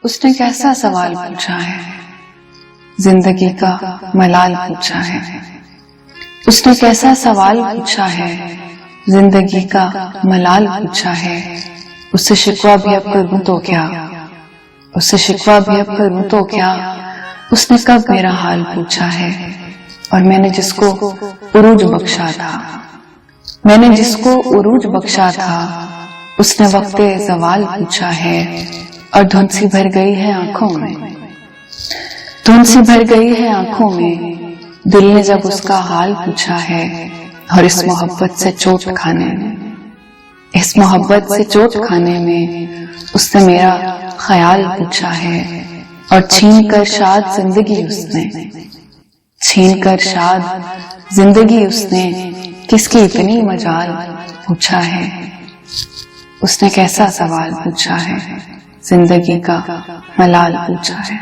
उसने कैसा सवाल पूछा है, जिंदगी का मलाल पूछा है। उसने कैसा सवाल पूछा है, जिंदगी का मलाल पूछा है। उससे शिकवा भी अब करूं तो क्या, उससे शिकवा भी अब करूं तो क्या। उसने कब मेरा हाल पूछा है, और मैंने जिसको उरूज बख्शा था, मैंने जिसको उरूज बख्शा था, उसने वक्ते ज़वाल पूछा है। और धुंध सी भर गई है आंखों में, धुंध सी भर गई है आंखों में, दिल ने जब उसका हाल पूछा है। और इस मोहब्बत से चोट खाने में, इस मोहब्बत से चोट खाने में उसने मेरा ख्याल पूछा है। और छीन कर शाद जिंदगी उसने, छीन कर शाद जिंदगी उसने, किसकी इतनी मजाल पूछा है। उसने कैसा सवाल पूछा है, जिंदगी का मलाल पूछा है।